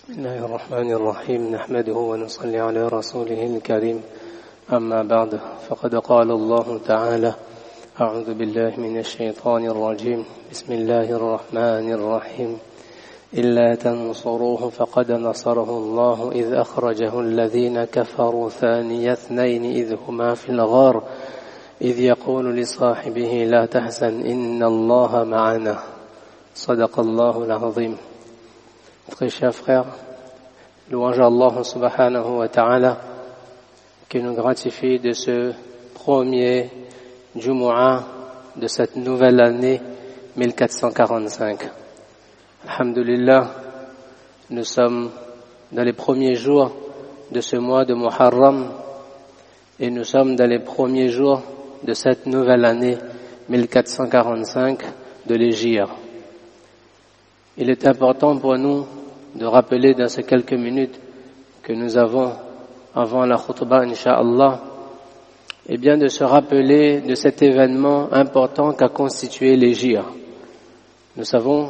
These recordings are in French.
بسم الله الرحمن الرحيم نحمده ونصلي على رسوله الكريم أما بعد فقد قال الله تعالى أعوذ بالله من الشيطان الرجيم بسم الله الرحمن الرحيم إلا تنصروه فقد نصره الله إذ أخرجه الذين كفروا ثاني اثنين إذ هما في الغار إذ يقول لصاحبه لا تحزن إن الله معنا صدق الله العظيم. Très chers frères, louange à Allah subhanahu wa ta'ala qui nous gratifie de ce premier Jumu'ah de cette nouvelle année 1445. Alhamdulillah, nous sommes dans les premiers jours de ce mois de Muharram et nous sommes dans les premiers jours de cette nouvelle année 1445 de l'Hégire. Il est important pour nous de rappeler dans ces quelques minutes que nous avons avant la khutbah, incha'Allah, et bien de se rappeler de cet événement important qu'a constitué l'Hégire. Nous savons,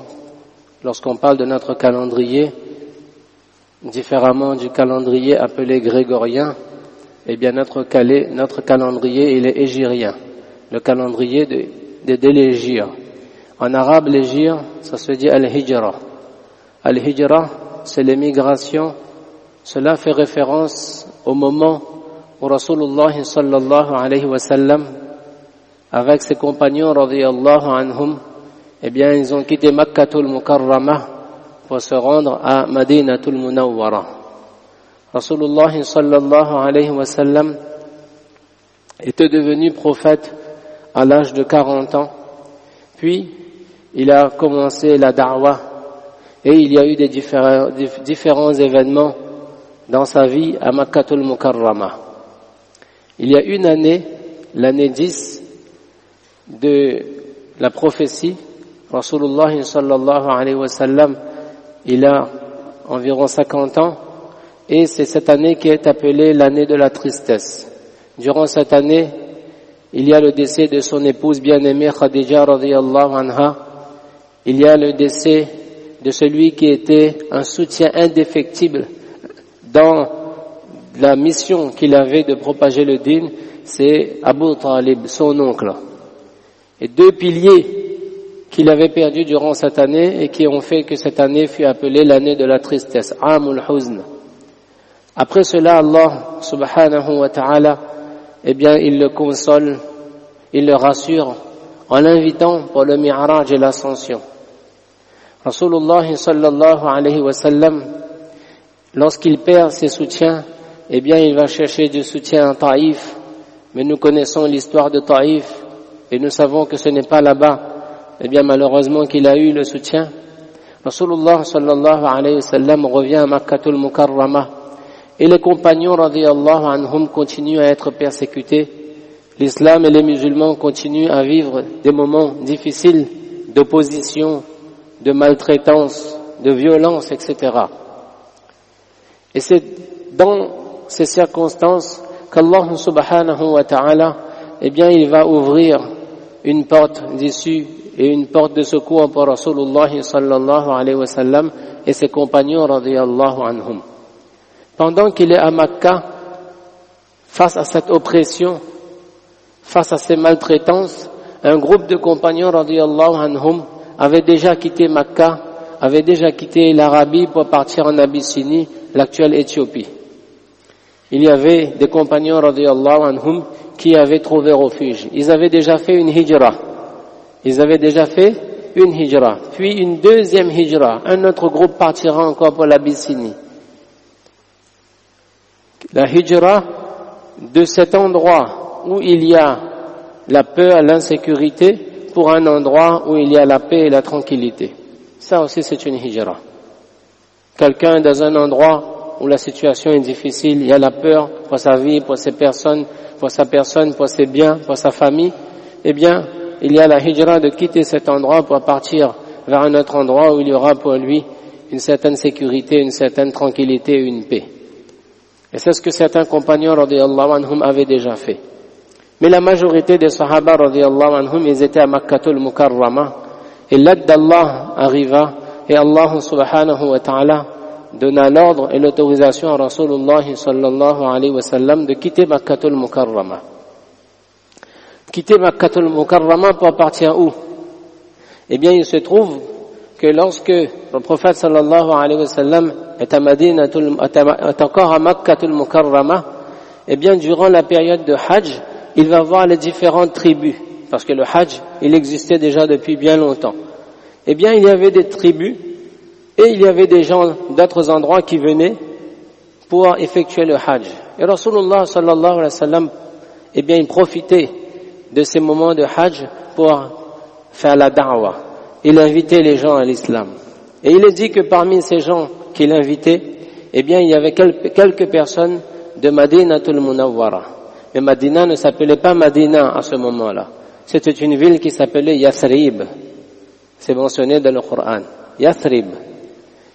lorsqu'on parle de notre calendrier, différemment du calendrier appelé grégorien, eh bien notre calendrier il est hégirien, le calendrier de l'Hégire. En arabe, l'Hégire, ça se dit al-hijra. Al-hijra, c'est l'émigration. Cela fait référence au moment où Rasulullah sallallahu alayhi wa sallam, avec ses compagnons radiyallahu anhum, eh bien, ils ont quitté Makkatul Mukarramah pour se rendre à Madinatul Munawwara. Rasulullah sallallahu alayhi wa sallam était devenu prophète à l'âge de 40 ans. Puis, il a commencé la da'wah et il y a eu des différents événements dans sa vie à Makkatul Mukarramah. Il y a une année, l'année 10 de la prophétie, Rasulullah sallallahu alayhi wa sallam, il a environ 50 ans et c'est cette année qui est appelée l'année de la tristesse. Durant cette année, il y a le décès de son épouse bien-aimée Khadija radiyallahu anha. Il y a le décès de celui qui était un soutien indéfectible dans la mission qu'il avait de propager le din, c'est Abu Talib, son oncle. Et deux piliers qu'il avait perdus durant cette année et qui ont fait que cette année fut appelée l'année de la tristesse, Amul Huzn. Après cela, Allah subhanahu wa ta'ala, eh bien, il le console, il le rassure en l'invitant pour le mi'raj et l'ascension. Rasulullah sallallahu alayhi wa sallam, lorsqu'il perd ses soutiens, eh bien, il va chercher du soutien à Taïf, mais nous connaissons l'histoire de Taïf et nous savons que ce n'est pas là-bas, eh bien, malheureusement qu'il a eu le soutien. Rasulullah sallallahu alayhi wa sallam revient à Makkatul Mukarramah et les compagnons radiyallahu anhum continuent à être persécutés. L'islam et les musulmans continuent à vivre des moments difficiles d'opposition, de maltraitance, de violence, etc. Et c'est dans ces circonstances qu'Allah subhanahu wa ta'ala, eh bien, il va ouvrir une porte d'issue et une porte de secours pour Rasulullah sallallahu alayhi wa sallam et ses compagnons radiyallahu anhum. Pendant qu'il est à Makka, face à cette oppression, face à ces maltraitances, un groupe de compagnons radiyallahu anhum avait déjà quitté Makka, avait déjà quitté l'Arabie pour partir en Abyssinie, l'actuelle Éthiopie. Il y avait des compagnons radiyallahu anhum qui avaient trouvé refuge. Ils avaient déjà fait une hijra. Puis une deuxième hijra. Un autre groupe partira encore pour l'Abyssinie. La hijra de cet endroit où il y a la peur, l'insécurité, pour un endroit où il y a la paix et la tranquillité. Ça aussi c'est une hijra. Quelqu'un dans un endroit où la situation est difficile, il y a la peur pour sa vie, pour ses personnes, pour sa personne, pour ses biens, pour sa famille, eh bien, il y a la hijra de quitter cet endroit pour partir vers un autre endroit où il y aura pour lui une certaine sécurité, une certaine tranquillité et une paix. Et c'est ce que certains compagnons radiyallahu anhum avaient déjà fait. Mais la majorité des sahaba radiyallahu anhum, ils étaient à Makkatul Mukarramah et l'aide d'Allah arriva et Allah subhanahu wa ta'ala donna l'ordre et l'autorisation à Rasulullah sallallahu alayhi wa sallam de quitter Makkatul Mukarrama. Quitter Makkatul Mukarrama pour partir où? Eh bien, il se trouve que lorsque le prophète sallallahu alayhi wa sallam est encore à Makkatul Mukarrama, eh bien, durant la période de Hajj, il va voir les différentes tribus, parce que le Hajj, il existait déjà depuis bien longtemps. Eh bien, il y avait des tribus et il y avait des gens d'autres endroits qui venaient pour effectuer le Hajj. Et Rasulullah sallallahu alayhi wa sallam, eh bien, il profitait de ces moments de Hajj pour faire la da'wah. Il invitait les gens à l'islam. Et il est dit que parmi ces gens qu'il invitait, eh bien, il y avait quelques personnes de Madinatul Munawwara. Mais Madina ne s'appelait pas Madina à ce moment-là. C'était une ville qui s'appelait Yathrib. C'est mentionné dans le Coran. Yathrib.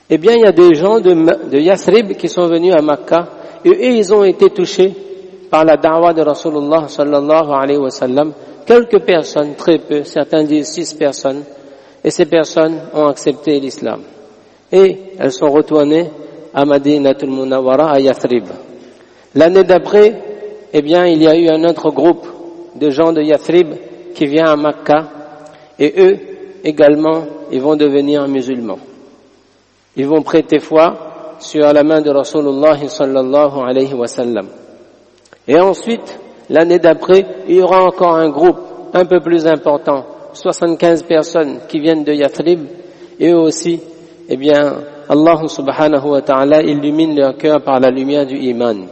Eh bien, il y a des gens de Yathrib qui sont venus à Makkah et eux, ils ont été touchés par la da'wah de Rasulullah sallallahu alayhi wa sallam. Quelques personnes, très peu, certains disent 6 personnes, et ces personnes ont accepté l'islam. Et elles sont retournées à Madinatul Munawwara, à Yathrib. L'année d'après, eh bien, il y a eu un autre groupe de gens de Yathrib qui vient à Makkah, et eux, également, ils vont devenir musulmans. Ils vont prêter foi sur la main de Rasulullah sallallahu alayhi wa sallam. Et ensuite, l'année d'après, il y aura encore un groupe un peu plus important, 75 personnes qui viennent de Yathrib, et eux aussi, eh bien, Allah subhanahu wa ta'ala illumine leur cœur par la lumière du iman.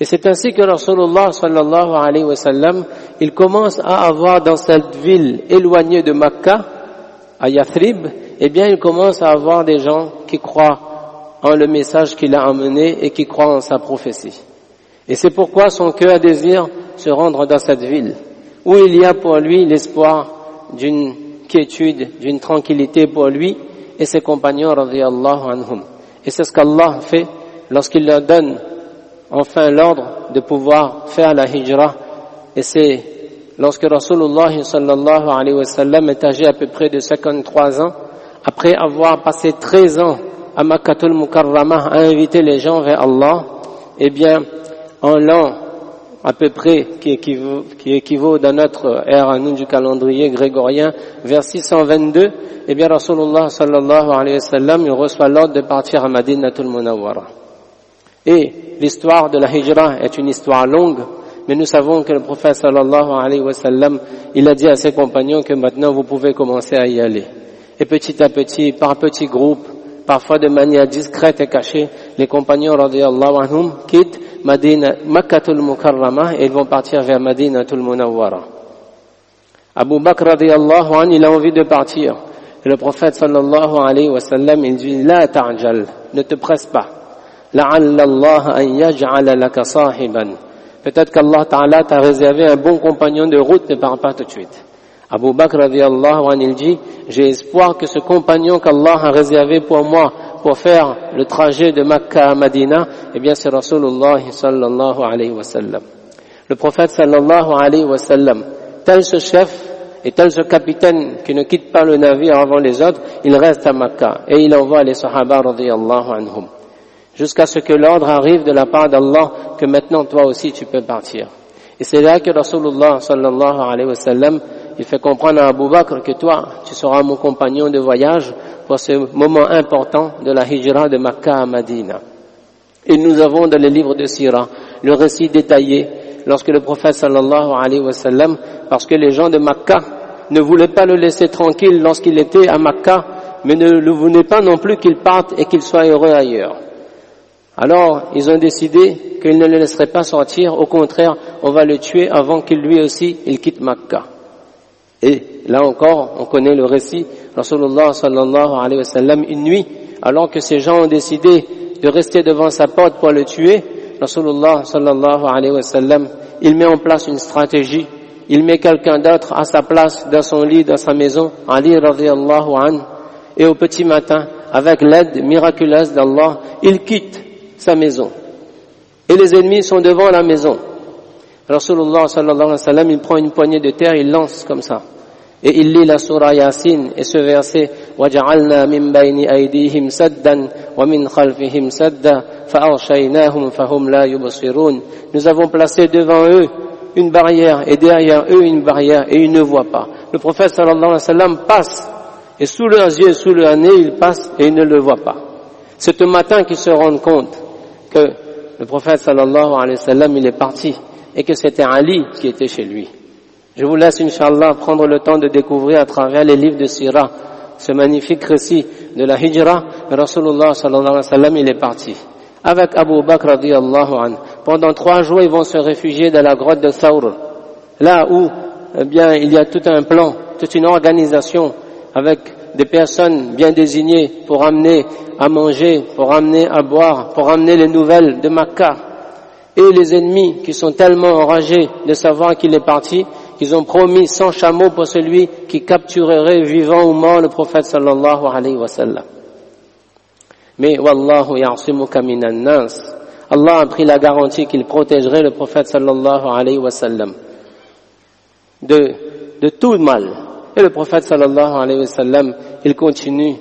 Et c'est ainsi que Rasulullah sallallahu alayhi wa sallam, il commence à avoir dans cette ville éloignée de Makkah, à Yathrib, eh bien, il commence à avoir des gens qui croient en le message qu'il a amené et qui croient en sa prophétie. Et c'est pourquoi son cœur désire se rendre dans cette ville, où il y a pour lui l'espoir d'une quiétude, d'une tranquillité pour lui et ses compagnons radiyallahu anhum. Et c'est ce qu'Allah fait lorsqu'il leur donne enfin l'ordre de pouvoir faire la hijra. Et c'est lorsque Rasulullah sallallahu alayhi wa sallam est âgé à peu près de 53 ans, après avoir passé 13 ans à Makkatul Mukarrama à inviter les gens vers Allah, eh bien, en l'an à peu près qui équivaut dans notre ère à nous du calendrier grégorien vers 622, eh bien Rasulullah sallallahu alayhi wa sallam il reçoit l'ordre de partir à Madinatul Munawwara. Et l'histoire de la hijra est une histoire longue, mais nous savons que le prophète sallallahu alayhi wa sallam il a dit à ses compagnons que maintenant vous pouvez commencer à y aller. Et petit à petit, par petits groupes, parfois de manière discrète et cachée, les compagnons radiyallahu anhum quittent Makkatul Mukarrama et ils vont partir vers Madinatul Munawwara. Abu Bakr radiyallahu anhu, il a envie de partir. Et le prophète sallallahu alayhi wa sallam, il dit, la ta'jal, ne te presse pas. La'alla Allah an yaj'ala laka sahiban. Peut-être qu'Allah Ta'ala t'a réservé un bon compagnon de route, ne pars pas tout de suite. Abu Bakr radiyallahu anhu, il dit, j'ai espoir que ce compagnon qu'Allah a réservé pour moi, pour faire le trajet de Makkah à Madina, eh bien c'est Rasulullah sallallahu alayhi wa sallam. Le prophète sallallahu alayhi wa sallam, tel ce chef et tel ce capitaine qui ne quitte pas le navire avant les autres, il reste à Makkah et il envoie les sahaba radiyallahu anhum. Jusqu'à ce que l'ordre arrive de la part d'Allah que maintenant toi aussi tu peux partir. Et c'est là que Rasulullah sallallahu alayhi wa sallam, il fait comprendre à Abu Bakr que toi, tu seras mon compagnon de voyage pour ce moment important de la hijra de Makkah à Madina. Et nous avons dans les livres de Sira le récit détaillé lorsque le prophète sallallahu alayhi wa sallam, parce que les gens de Makkah ne voulaient pas le laisser tranquille lorsqu'il était à Makkah, mais ne le voulaient pas non plus qu'il parte et qu'il soit heureux ailleurs. Alors, ils ont décidé qu'ils ne le laisseraient pas sortir, au contraire, on va le tuer avant qu'il lui aussi, il quitte Makkah. Et là encore, on connaît le récit, Rasulullah sallallahu alayhi wa sallam, une nuit, alors que ces gens ont décidé de rester devant sa porte pour le tuer, Rasulullah sallallahu alayhi wa sallam, il met en place une stratégie, il met quelqu'un d'autre à sa place, dans son lit, dans sa maison, Ali radiyallahu anhu, et au petit matin, avec l'aide miraculeuse d'Allah, il quitte sa maison. Et les ennemis sont devant la maison. Rasulullah sallallahu alayhi wa sallam, il prend une poignée de terre, il lance comme ça. Et il lit la sourate Yasin et ce verset وَجَعَلْنَا مِنْ بَيْنِ أَيْدِيهِمْ سَدًّا وَمِنْ خَلْفِهِمْ سَدًّا فَأَغْشَيْنَاهُمْ فَهُمْ لَا يُبْصِرُونَ. Nous avons placé devant eux une barrière et derrière eux une barrière et ils ne voient pas. Le prophète sallallahu alayhi wa sallam passe et sous leurs yeux, sous leur nez, il passe et ils ne le voient pas. C'est ce matin qu'ils se rendent compte que le prophète sallallahu alayhi wa sallam il est parti et que c'était Ali qui était chez lui. Je vous laisse, Inch'Allah, prendre le temps de découvrir à travers les livres de Sira ce magnifique récit de la Hijra. Rasulullah sallallahu alayhi wa sallam, il est parti. Avec Abu Bakr radiyallahu anhu. Pendant 3 jours, ils vont se réfugier dans la grotte de Thawr. Là où, eh bien, il y a tout un plan, toute une organisation avec des personnes bien désignées pour amener à manger, pour amener à boire, pour amener les nouvelles de Makkah. Et les ennemis qui sont tellement enragés de savoir qu'il est parti, qu'ils ont promis 100 chameaux pour celui qui capturerait vivant ou mort le prophète sallallahu alayhi wa sallam. Mais wallahu ya'simuka minan nas. Allah a pris la garantie qu'il protégerait le prophète sallallahu alayhi wa sallam de tout mal. Et le prophète sallallahu alayhi wa sallam, il continue,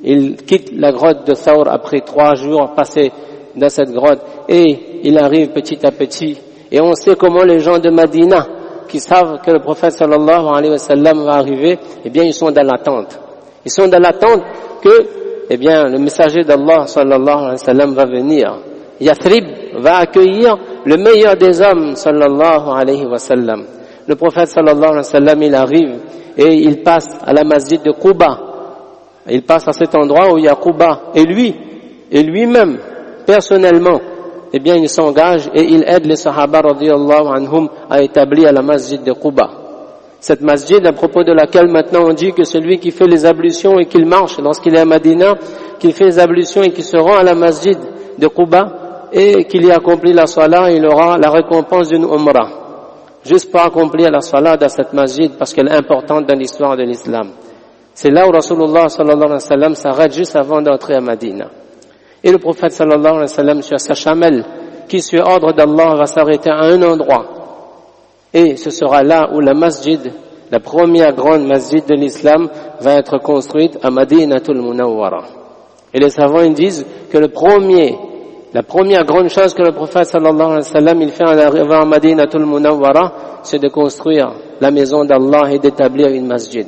il quitte la grotte de Thawr après 3 jours passés dans cette grotte et il arrive petit à petit. Et on sait comment les gens de Madina qui savent que le prophète sallallahu alayhi wa sallam va arriver, eh bien ils sont dans l'attente. Ils sont dans l'attente que, eh bien, le messager d'Allah sallallahu alayhi wa sallam va venir. Yathrib va accueillir le meilleur des hommes sallallahu alayhi wa sallam. Le prophète sallallahu alayhi wa sallam, il arrive et il passe à la masjid de Quba. Il passe à cet endroit où il y a Quba. Et lui-même, personnellement, eh bien, il s'engage et il aide les sahaba radiyallahu anhum à établir la masjid de Quba. Cette masjid, à propos de laquelle maintenant on dit que celui qui fait les ablutions et qu'il marche lorsqu'il est à Madina, qu'il fait les ablutions et qu'il se rend à la masjid de Quba et qu'il y accomplit la salat, il aura la récompense d'une umrah. Juste pour accomplir la salat dans cette masjid parce qu'elle est importante dans l'histoire de l'islam. C'est là où Rasulullah sallallahu alayhi wa sallam s'arrête juste avant d'entrer à Madina. Et le prophète sallallahu alayhi wa sallam sur sa chamelle, qui sur ordre d'Allah va s'arrêter à un endroit. Et ce sera là où la masjid, la première grande masjid de l'islam, va être construite à Madinatul Munawwara. Et les savants ils disent que la première grande chose que le prophète sallallahu alayhi wa sallam il fait en arrivant à Madinatul Munawwara, c'est de construire la maison d'Allah et d'établir une masjid.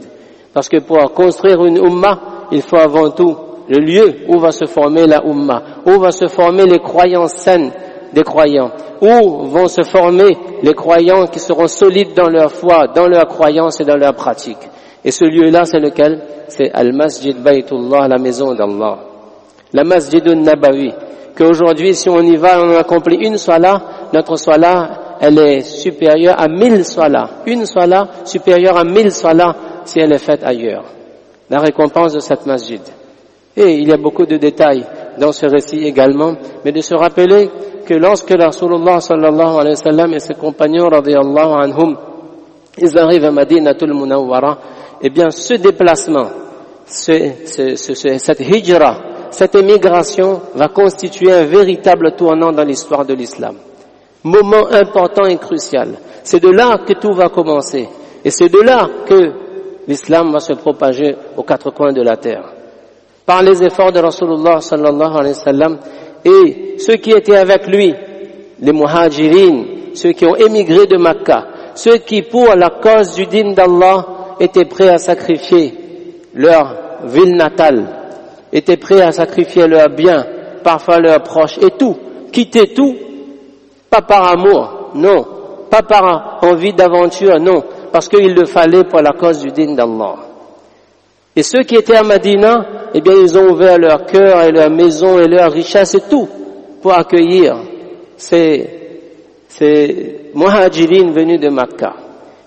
Parce que pour construire une ummah, il faut avant tout le lieu où va se former la ummah, où va se former les croyances saines des croyants, où vont se former les croyants qui seront solides dans leur foi, dans leur croyance et dans leur pratique. Et ce lieu-là, c'est lequel? C'est Al-Masjid Baytullah, la maison d'Allah. La Masjid al-Nabawi, qu'aujourd'hui, si on y va, on accomplit une salat, notre salat, elle est supérieure à 1000 salats. Une salat supérieure à 1000 salats si elle est faite ailleurs. La récompense de cette masjid. Et il y a beaucoup de détails dans ce récit également, mais de se rappeler que lorsque Rasulullah sallallahu alayhi wa sallam et ses compagnons radiyallahu anhum, ils arrivent à Madinatul Munawwara, eh bien ce déplacement, cette hijra, cette émigration va constituer un véritable tournant dans l'histoire de l'islam. Moment important et crucial. C'est de là que tout va commencer. Et c'est de là que l'islam va se propager aux 4 coins de la terre. Par les efforts de Rasulullah sallallahu alayhi wa sallam et ceux qui étaient avec lui, les muhajirin, ceux qui ont émigré de Makkah, ceux qui pour la cause du din d'Allah étaient prêts à sacrifier leur ville natale, étaient prêts à sacrifier leurs biens, parfois leurs proches et tout, quitter tout, pas par amour, non, pas par envie d'aventure, non, parce qu'il le fallait pour la cause du din d'Allah. Et ceux qui étaient à Madina, eh bien, ils ont ouvert leur cœur et leur maison et leur richesse et tout pour accueillir ces muhajirin venus de Makkah.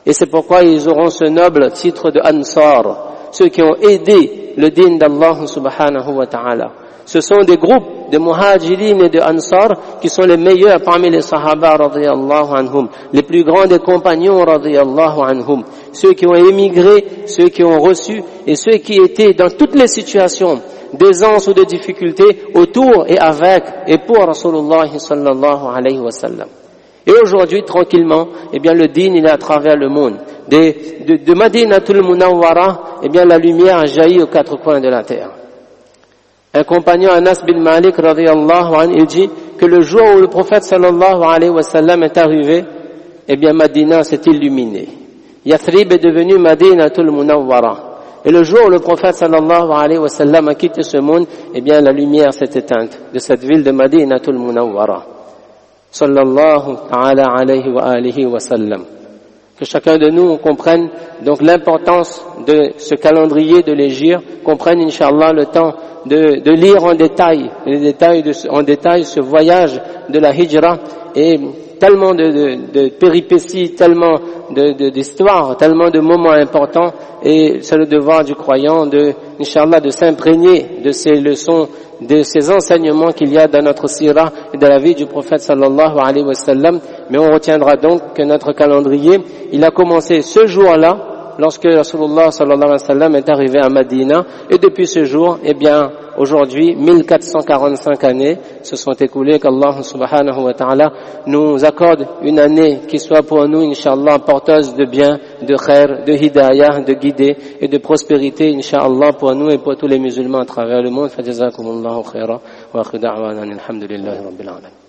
Et c'est pourquoi ils auront ce noble titre de Ansar, ceux qui ont aidé le din d'Allah subhanahu wa ta'ala. Ce sont des groupes de muhajirin et de ansar qui sont les meilleurs parmi les sahaba radiyallahu anhum, les plus grands des compagnons radiyallahu anhum, ceux qui ont émigré, ceux qui ont reçu et ceux qui étaient dans toutes les situations d'aisance ou de difficulté autour et avec et pour Rasulullah sallallahu alayhi wa sallam. Et aujourd'hui, tranquillement, eh bien, le din, il est à travers le monde. De Madinatul Munawwara, eh bien, la lumière jaillit aux quatre coins de la terre. Un compagnon, Anas bin Malik, radiyallahu anhu, il dit que le jour où le prophète sallallahu alayhi wa sallam est arrivé, eh bien, Madina s'est illuminée. Yathrib est devenu Madinatul Munawwara. Et le jour où le prophète sallallahu alayhi wa sallam a quitté ce monde, eh bien, la lumière s'est éteinte de cette ville de Madinatul Munawwara. Sallallahu ta'ala alayhi wa alihi wa sallam. Que chacun de nous comprenne donc l'importance de ce calendrier de l'hégire, comprenne Inch'Allah le temps de lire en détail ce voyage de la hijra, et tellement de péripéties, tellement d'histoires, tellement de moments importants, et c'est le devoir du croyant Inch'Allah, de s'imprégner de ces leçons, de ces enseignements qu'il y a dans notre sira et dans la vie du prophète sallallahu alayhi wa sallam. Mais on retiendra donc que notre calendrier, il a commencé ce jour-là, lorsque Rasulullah sallallahu alayhi wa sallam est arrivé à Madina, et depuis ce jour, eh bien, aujourd'hui, 1445 années se sont écoulées, qu'Allah subhanahu wa ta'ala nous accorde une année qui soit pour nous, Inch'Allah, porteuse de bien, de khair, de hidayah, de guidée et de prospérité, Inch'Allah, pour nous et pour tous les musulmans à travers le monde. Fajazakumullahu khaira wa akhiru da'wana alhamdulillahi rabbil alamin.